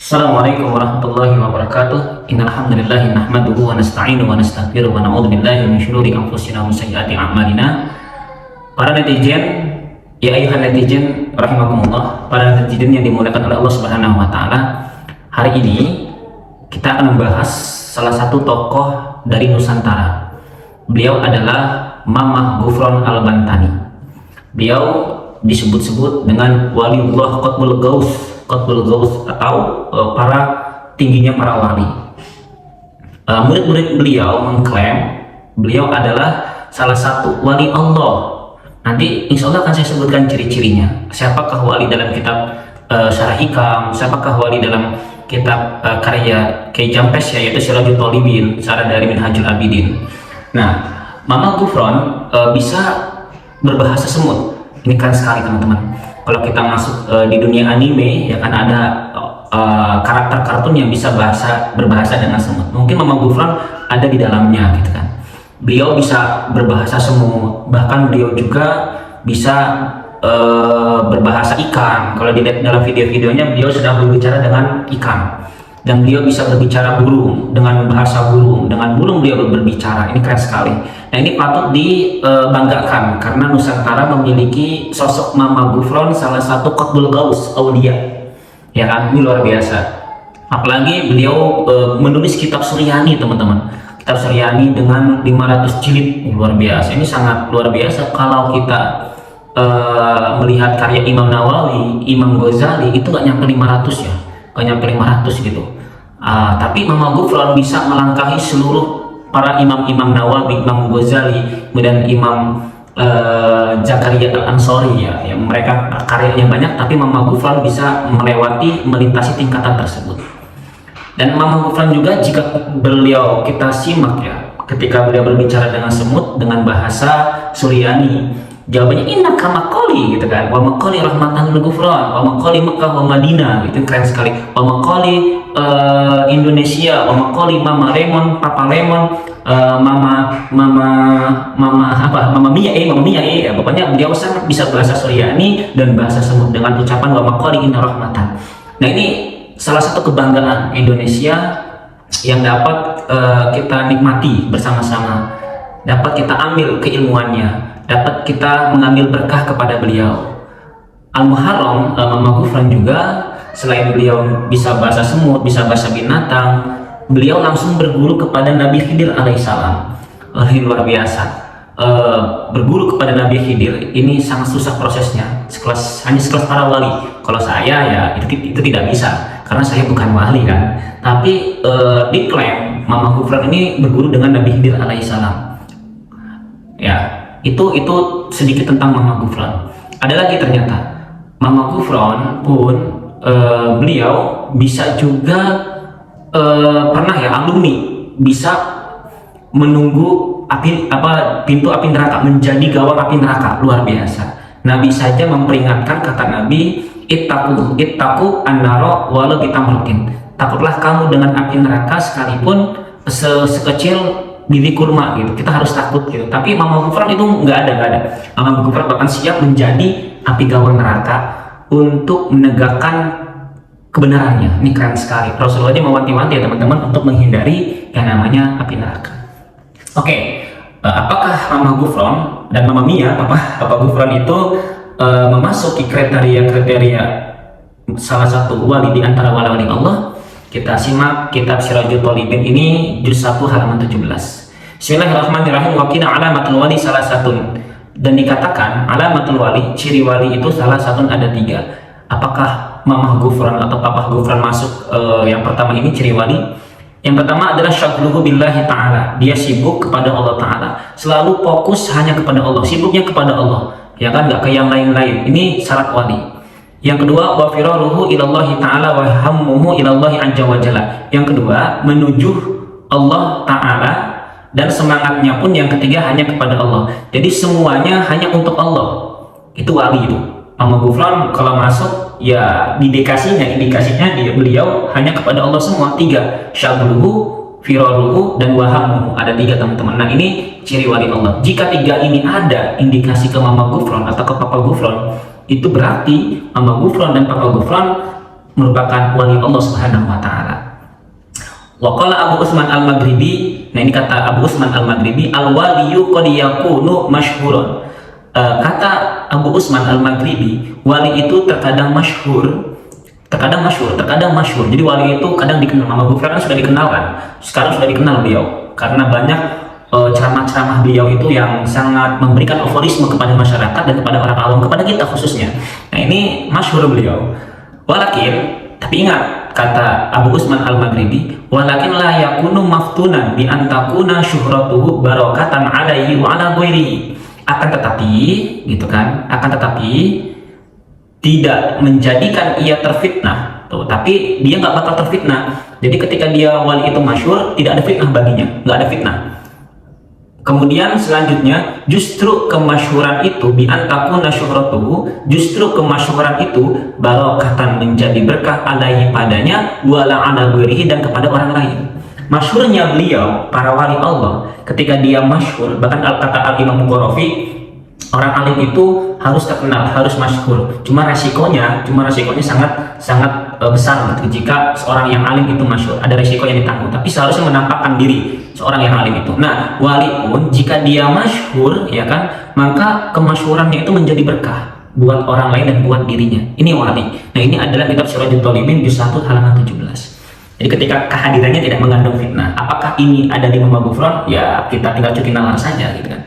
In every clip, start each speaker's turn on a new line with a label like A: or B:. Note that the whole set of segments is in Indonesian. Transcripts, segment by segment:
A: Assalamualaikum warahmatullahi wabarakatuh. Innal hamdalillah nahmaduhu wa nasta'inu wa nastaghfiruh wa na'udzu billahi min syururi anfusina wa sayyiati a'malina. Para netizen, ya ayuhan netizen rahimakumullah, para netizen yang dimuliakan oleh Allah Subhanahu wa taala. Hari ini kita akan membahas salah satu tokoh dari Nusantara. Beliau adalah Mamah Ghufran Al-Bantani. Beliau disebut-sebut dengan Waliullah Qutbul Ghaus atau para tingginya para wali. Murid-murid beliau mengklaim beliau adalah salah satu wali Allah. Nanti insya Allah akan saya sebutkan ciri-cirinya. Siapakah wali dalam kitab Syarah Hikam, siapakah wali dalam kitab karya Kiai Jampes, yaitu Sirajul Thalibin, Syarah dari Minhajul Abidin. Nah, Mamah Ghufran bisa berbahasa semut. Ini keren sekali teman-teman. Kalau kita masuk di dunia anime, ya kan ada karakter kartun yang bisa berbahasa dengan semut. Mungkin Mamah Ghufran ada di dalamnya, gitu kan. Beliau bisa berbahasa semut, bahkan beliau juga bisa berbahasa ikan. Kalau dilihat dalam video-videonya, beliau sedang berbicara dengan ikan. Dan beliau bisa berbicara burung, dengan bahasa burung. Dengan burung beliau berbicara. Ini keren sekali. Nah, ini patut dibanggakan karena Nusantara memiliki sosok Mamah Ghufran, salah satu Qutbul Ghaus, aulia. Ya kan, ini luar biasa. Apalagi beliau menulis kitab Suryani, teman-teman. Kitab Suryani dengan 500 jilid, luar biasa. Ini sangat luar biasa. Kalau kita melihat karya Imam Nawawi, Imam Ghazali, itu gak nyampe 500 ya. Gak nyampe 500 gitu. Tapi Mamah Ghufran bisa melangkahi seluruh para imam-imam Nawawi, Imam Ghazali, kemudian Imam Zakaria Al-Ansori, ya, yang mereka karyanya banyak, tapi Mamah Ghufran bisa melintasi tingkatan tersebut. Dan Mamah Ghufran juga, jika beliau kita simak ya, ketika beliau berbicara dengan semut dengan bahasa Suryani, jawabannya innaka maqali, gitu kan, wa maqali rahmatan lil Ghufran, wa maqali Mekah wa Madinah, gitu, keren sekali. Wa maqali Indonesia, wa maqali Mama Lemon, Papa Lemon, Mama Mia, ya, pokoknya beliau sangat bisa bahasa Suryani dan bahasa semut dengan ucapan wa maqali inna rahmatan. Nah, ini salah satu kebanggaan Indonesia yang dapat kita nikmati bersama-sama, dapat kita ambil keilmuannya, dapat kita mengambil berkah kepada beliau. Al-Muharram, Mamah Ghufran juga, selain beliau bisa bahasa semut, bisa bahasa binatang, beliau langsung berguru kepada Nabi Khidir alaihissalam. Ini luar biasa. Berguru kepada Nabi Khidir ini sangat susah prosesnya, hanya sekelas para wali. Kalau saya ya itu tidak bisa, karena saya bukan wali kan. Tapi diklaim Mamah Ghufran ini berguru dengan Nabi Khidir alaihissalam. Ya, itu sedikit tentang Mamah Ghufran. Ada lagi ternyata Mamah Ghufran pun beliau bisa juga pernah ya alumni bisa menunggu pintu api neraka, menjadi gawang api neraka, luar biasa. Nabi saja memperingatkan, kata Nabi, ittaqu an-nara walau bitamratin. Takutlah kamu dengan api neraka sekalipun sekecil biji kurma, gitu. Kita harus takut, gitu. Tapi Mamah Ghufran itu nggak ada. Mamah Ghufran bahkan siap menjadi api gawang neraka untuk menegakkan kebenarannya. Ini keren sekali. Rasulullah aja mewanti-wanti ya teman-teman untuk menghindari yang namanya api neraka. Oke, apakah Mamah Ghufran dan Mama Mia, Papa Ghufran itu memasuki kriteria salah satu wali di antara wali-wali Allah? Kita simak kitab Sirajul Thalibin ini juz 1 halaman 17. Bismillahirrahmanirrahim. Wa qila alamatul wali salah satun. Dan dikatakan alamatul wali, ciri wali itu salah satu ada 3. Apakah Mamah Ghufran atau Papa Ghufran masuk yang pertama ini ciri wali? Yang pertama adalah syagluhu billahi ta'ala. Dia sibuk kepada Allah Ta'ala, selalu fokus hanya kepada Allah, sibuknya kepada Allah, ya kan, nggak ke yang lain-lain. Ini syarat wali. Yang kedua, wa firaruhu ilallahi ta'ala wa hammuhu ilallahi azza wa jalla. Yang kedua, menuju Allah Ta'ala, dan semangatnya pun yang ketiga hanya kepada Allah. Jadi semuanya hanya untuk Allah. Itu wali itu. Mamah Ghufran kalau masuk ya indikasinya beliau hanya kepada Allah semua. 3, syagluhu, firaruhu, dan wahamuhu. Ada 3 teman-teman. Nah, ini ciri wali Allah. Jika 3 ini ada indikasi ke Mamah Ghufran atau ke Papa Ghufran, itu berarti Mamah Ghufran dan Papa Ghufran merupakan wali Allah Subhanahu wa taala. Wa qala Abu Utsman Al-Maghribi, nah ini kata Abu Utsman Al-Maghribi, al-waliyu qad yakunu masyhuran. Kata Abu Utsman Al-Maghribi, wali itu terkadang masyhur. Terkadang masyhur. Jadi wali itu kadang dikenal. Mama Ghufran kan sudah dikenal kan. Sekarang sudah dikenal beliau karena banyak ceramah-ceramah beliau itu yang sangat memberikan aforisme kepada masyarakat dan kepada orang awam, kepada kita khususnya. Nah ini masyhur beliau. Walakin, tapi ingat kata Abu Utsman Al-Maghribi, walakin la yakunu maftunan bi antakuna syuhratuhu barakatan alaihi wa ala ghairihi. Akan tetapi, gitu kan? Akan tetapi tidak menjadikan ia terfitnah. Tuh, tapi dia nggak bakal terfitnah. Jadi ketika dia wali itu masyhur, tidak ada fitnah baginya, nggak ada fitnah. Kemudian selanjutnya, justru kemasyhuran itu bi antakuna syuhratuhu, justru kemasyhuran itu barokatan menjadi berkah alaihi padanya, wala ala ghairihi dan kepada orang lain. Masyhurnya beliau para wali Allah ketika dia masyhur, bahkan kata Al-Imam Qurafi, orang alim itu harus terkenal, harus masyhur. Cuma resikonya sangat besar gitu. Jika seorang yang alim itu masyhur, ada resiko yang ditanggung. Tapi seharusnya menampakkan diri seorang yang alim itu. Nah, wali pun jika dia masyhur, ya kan, maka kemasyhurannya itu menjadi berkah buat orang lain dan buat dirinya. Ini wali. Nah, ini adalah kitab Sirajul Talibin juz 1 halaman 17. Jadi ketika kehadirannya tidak mengandung fitnah, apakah ini ada di Mama Ghufran? Ya kita tinggal cuci nalar saja gitu kan.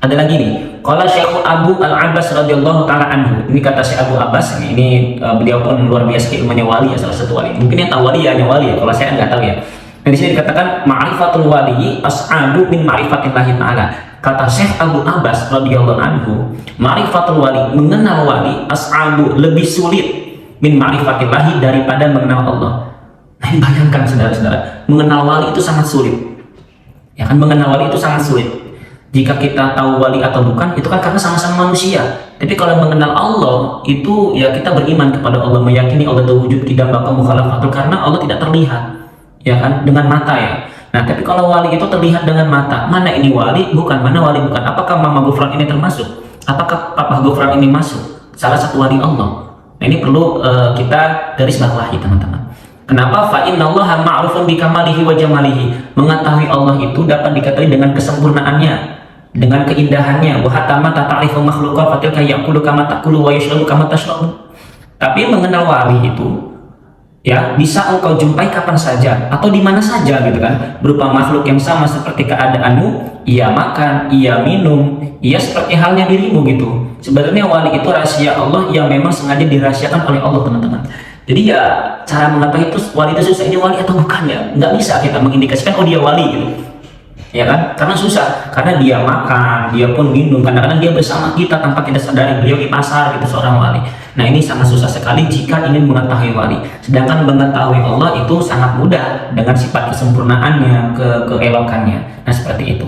A: Ada lagi nih, qala Syekh Abu Al-Abbas radhiyallahu taala anhu. Ini kata Syekh Abu Abbas, ini beliau pun luar biasa ilmunya wali ya, salah satu wali. Mungkin yang tahu wali ya hanya wali ya, kalau saya nggak tahu ya. Nah, di sini dikatakan ma'rifatul wali as'adu min ma'rifatillahi taala. Kata Syekh Abu Abbas radhiyallahu anhu, ma'rifatul wali, mengenal wali, as'adu, lebih sulit min ma'rifatillahi daripada mengenal Allah. Nah, bayangkan saudara-saudara, mengenal wali itu sangat sulit. Ya kan, mengenal wali itu sangat sulit. Jika kita tahu wali atau bukan, itu kan karena sama-sama manusia. Tapi kalau mengenal Allah, itu ya kita beriman kepada Allah, meyakini Allah wujud, tidak bakal mukhalafatul, karena Allah tidak terlihat, ya kan, dengan mata ya. Nah, tapi kalau wali itu terlihat dengan mata, mana ini wali, bukan, mana wali bukan. Apakah Mama Ghufran ini termasuk? Apakah Papa Ghufran ini masuk? Salah satu wali Allah. Nah, ini perlu kita garis bawahi teman-teman. Kenapa? Fa innallaha ma'rufun bi kamalihi wa jamalihi. Mengetahui Allah itu dapat diketahui dengan kesempurnaannya, dengan keindahannya. Wa hatta ma ta'rifu makhluqa fatilka yaqulu kama taqulu wa yashrabu kama tashrabu. Tapi mengenal wali itu ya bisa engkau jumpai kapan saja atau di mana saja gitu kan, berupa makhluk yang sama seperti keadaanmu, ia makan, ia minum, ia seperti halnya dirimu gitu. Sebenarnya wali itu rahasia Allah yang memang sengaja dirahasiakan oleh Allah teman-teman. Jadi ya cara mengetahui itu wali itu susah, ini wali atau bukan ya, nggak bisa kita mengindikasikan oh dia wali gitu, ya kan, karena susah, karena dia makan, dia pun minum, kadang-kadang dia bersama kita tanpa kita sadari, beliau di pasar gitu, seorang wali. Nah ini sangat susah sekali jika ingin mengetahui wali. Sedangkan mengetahui Allah itu sangat mudah dengan sifat kesempurnaannya, keelokannya. Nah seperti itu.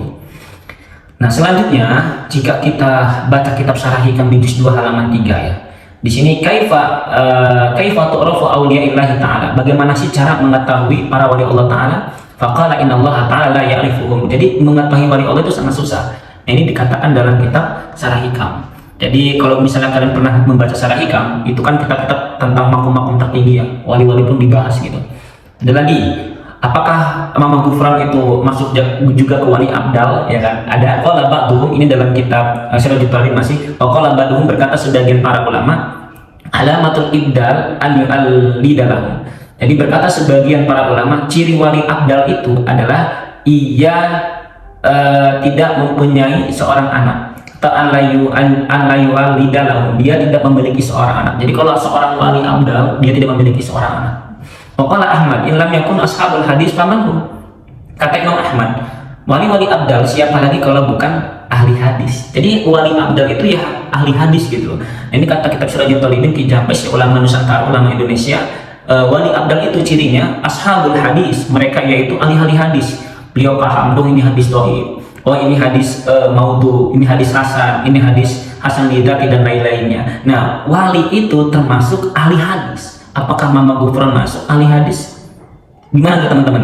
A: Nah selanjutnya jika kita baca kitab Syarah Hikam di juz 2 halaman 3 ya. Di sini kaifa tu'rafu awliyaillahi ta'ala. Bagaimana sih cara mengetahui para wali Allah Ta'ala? Faqala innallaha ta'ala la ya'rifuhum. Jadi mengetahui wali Allah itu sangat susah. Nah, ini dikatakan dalam kitab Syarah Hikam. Jadi kalau misalnya kalian pernah membaca Syarah Hikam, itu kan kitab-kitab tentang makom-makom tertinggi ya. Wali-wali pun dibahas gitu. Ada lagi, apakah Mama Ghufran itu masuk juga ke wali abdal ya kan? Ada qala ba'duhum, ini dalam kitab Sirajul Talibin masih. Qala ba'duhum, berkata sebagian para ulama, alamatul ibdal an yu'allidalahum. Jadi berkata sebagian para ulama, ciri wali abdal itu adalah ia tidak mempunyai seorang anak, atau an layu alidalahum, dia tidak memiliki seorang anak. Jadi kalau seorang wali abdal dia tidak memiliki seorang anak. Waqala Ahmad illam yakun ashabul hadis famanhum. Kata Imam Ahmad, wali-wali abdal siapa lagi kalau bukan ahli hadis. Jadi wali abdal itu ya ahli hadis gitu. Ini kata kitab Sirajul Talibin Kijapes, ulama Nusantara, ulama Indonesia. Wali abdal itu cirinya ashabul hadis, mereka yaitu ahli hadis. Beliau paham, ini hadis dhaif, oh ini hadis maudhu, ini hadis hasan, ini hadis hasan lidati dan lain-lainnya. Nah wali itu termasuk ahli hadis. Apakah Mama Ghufran masuk ahli hadis? Gimana tuh teman-teman?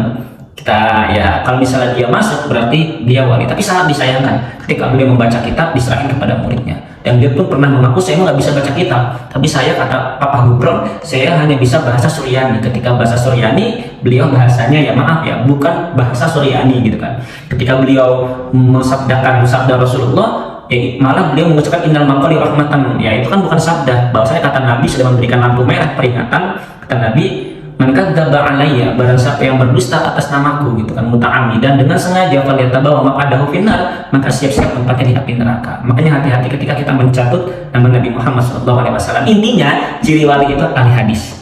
A: Kita ya kalau misalnya dia masuk berarti dia wali. Tapi sangat disayangkan ketika beliau membaca kitab diserahkan kepada muridnya. Dan dia pun pernah mengaku, saya nggak bisa baca kitab, tapi saya, kata Papa Gufron, saya hanya bisa bahasa Suryani. Ketika bahasa Suryani, beliau bahasanya, ya maaf ya, bukan bahasa Suryani gitu kan. Ketika beliau mensabdakan sabda Rasulullah, ya malah beliau mengucapkan innal maqali rahmatan, ya itu kan bukan sabda. Bahwasanya kata Nabi sudah memberikan lampu merah peringatan, kata Nabi, man kadzdzaba alayya, barang siapa yang berdusta atas namaku gitu kan, muta'ammidan, dengan sengaja, falyatabawa maq'adahu finnar, maka siap-siap tempatnya di api neraka. Makanya hati-hati ketika kita mencatut nama Nabi Muhammad SAW. Intinya ciri wali itu ahli hadis.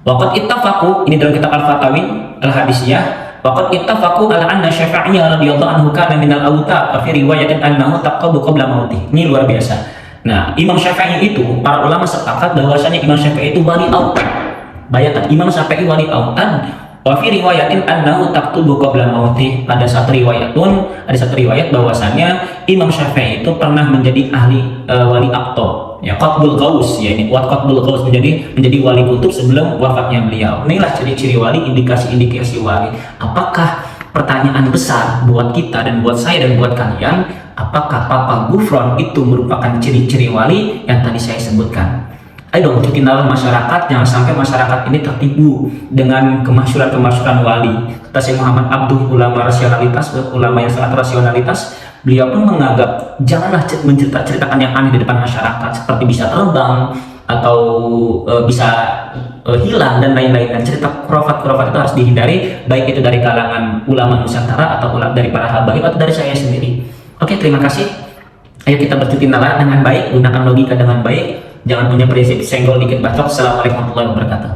A: Waqad ittafaqu, ini dalam kitab Al-Fatawi Al-Hadisiyah, waqad ittafaqu ala anna Syafi'iyya radhiyallahu anhu kana minal awtab, fi riwayatin annahu taqabu qabla mautih. Ini luar biasa. Nah, Imam Syafi'i itu, para ulama sepakat bahwasanya Imam Syafi'i itu wali autad. Bayangkan, Imam Syafi'i wali autad. Wa fi riwayatin annahu taqtubu qabla mautih. Ada satu riwayat bahwasanya Imam Syafi'i itu pernah menjadi ahli wali aqtab. Ya, qatbul qaus, ya ini qatbul qaus, menjadi wali kutub sebelum wafatnya beliau. Inilah ciri-ciri wali, indikasi-indikasi wali. Apakah, pertanyaan besar buat kita dan buat saya dan buat kalian, apakah Papa Gufron itu merupakan ciri-ciri wali yang tadi saya sebutkan? Ayo dong cutinlah masyarakat, jangan sampai masyarakat ini tertipu dengan kemasyhuran wali. Kata Syekh Muhammad Abduh, ulama rasionalitas, ulama yang sangat rasionalitas, beliau pun menganggap janganlah menceritakan yang aneh di depan masyarakat, seperti bisa terbang atau bisa hilang dan lain-lain. Dan cerita khurafat itu harus dihindari, baik itu dari kalangan ulama Nusantara atau dari para habaib atau dari saya sendiri. Oke, terima kasih. Ayo kita bercuti nalar dengan baik, gunakan logika dengan baik. Jangan punya prinsip senggol dikit bacok. Assalamualaikum warahmatullahi wabarakatuh.